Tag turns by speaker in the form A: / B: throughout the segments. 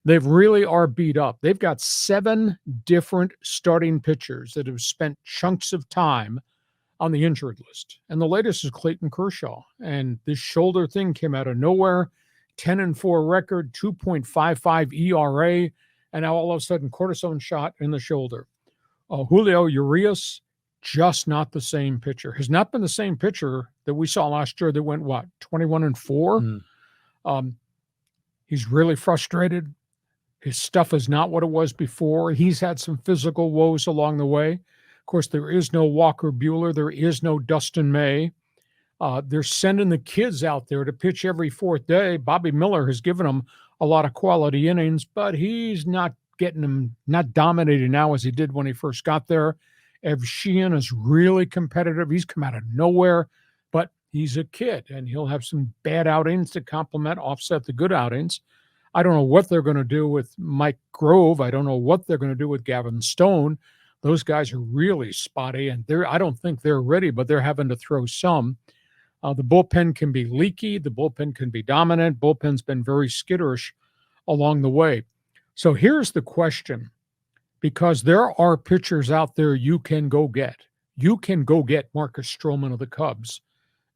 A: They really are beat up. They've got 7 different starting pitchers that have spent chunks of time on the injured list. And the latest is Clayton Kershaw. And this shoulder thing came out of nowhere. 10-4 record, 2.55 ERA, and now all of a sudden cortisone shot in the shoulder. Julio Urias, just not the same pitcher. Has not been the same pitcher that we saw last year that went, 21-4? He's really frustrated. His stuff is not what it was before. He's had some physical woes along the way. Of course, there is no Walker Buehler. There is no Dustin May. They're sending the kids out there to pitch every 4th day. Bobby Miller has given them a lot of quality innings, but he's not getting them, not dominating now as he did when he first got there. Ev Sheehan is really competitive. He's come out of nowhere, but he's a kid, and he'll have some bad outings to offset the good outings. I don't know what they're going to do with Mike Grove. I don't know what they're going to do with Gavin Stone. Those guys are really spotty, and I don't think they're ready, but they're having to throw some. The bullpen can be leaky. The bullpen can be dominant. Bullpen's been very skitterish along the way. So here's the question, because there are pitchers out there you can go get. You can go get Marcus Stroman of the Cubs,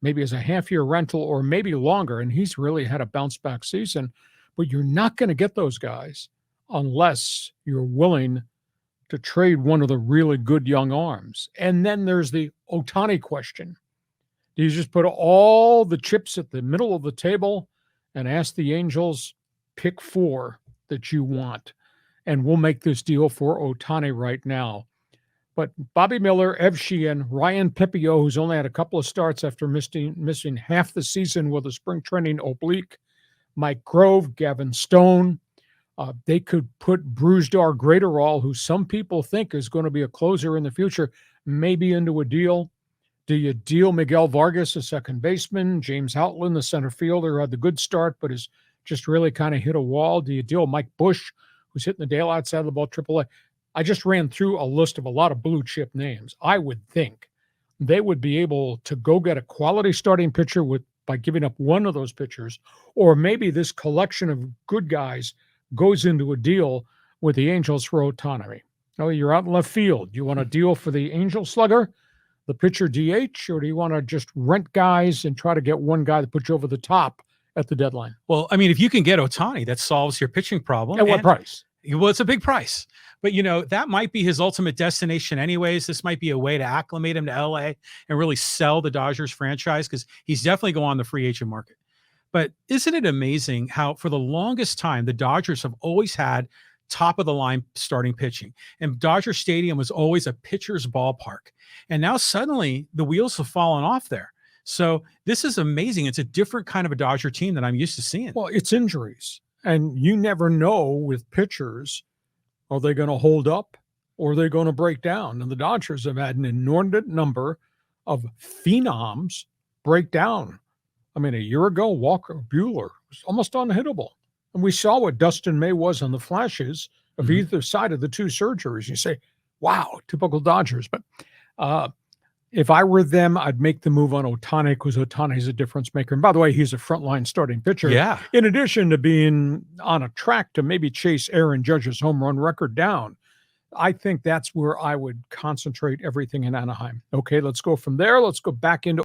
A: maybe as a half-year rental or maybe longer, and he's really had a bounce-back season. But you're not going to get those guys unless you're willing to trade one of the really good young arms. And then there's the Ohtani question. Do you just put all the chips at the middle of the table and ask the Angels, pick 4 that you want, and we'll make this deal for Ohtani right now? But Bobby Miller, Ev Sheehan, Ryan Pepiot, who's only had a couple of starts after missing half the season with a spring training oblique, Mike Grove, Gavin Stone. They could put Brusdar Graterol, who some people think is going to be a closer in the future, maybe into a deal. Do you deal Miguel Vargas, a second baseman, James Outland, the center fielder, who had the good start but has just really kind of hit a wall? Do you deal Mike Bush, who's hitting the daylights out of the ball, AAA? I just ran through a list of a lot of blue chip names. I would think they would be able to go get a quality starting pitcher by giving up one of those pitchers, or maybe this collection of good guys goes into a deal with the Angels for Ohtani. Oh, you're out in left field. You want a deal for the Angel slugger, the pitcher DH, or do you want to just rent guys and try to get one guy that puts you over the top at the deadline?
B: Well, I mean, if you can get Ohtani, that solves your pitching problem.
A: At what price?
B: Well, it's a big price. But, that might be his ultimate destination anyways. This might be a way to acclimate him to LA and really sell the Dodgers franchise, because he's definitely going on the free agent market. But isn't it amazing how for the longest time, the Dodgers have always had top of the line starting pitching, and Dodger Stadium was always a pitcher's ballpark. And now suddenly the wheels have fallen off there. So this is amazing. It's a different kind of a Dodger team than I'm used to seeing.
A: Well, it's injuries, and you never know with pitchers. Are they going to hold up, or are they going to break down? And the Dodgers have had an inordinate number of phenoms break down. I mean, a year ago, Walker Buehler was almost unhittable. And we saw what Dustin May was on the flashes of either side of the 2 surgeries. You say, wow, typical Dodgers. But if I were them, I'd make the move on Ohtani, because Ohtani's a difference maker. And by the way, he's a frontline starting pitcher.
B: Yeah.
A: In addition to being on a track to maybe chase Aaron Judge's home run record down. I think that's where I would concentrate everything in Anaheim. Okay, let's go from there. Let's go back into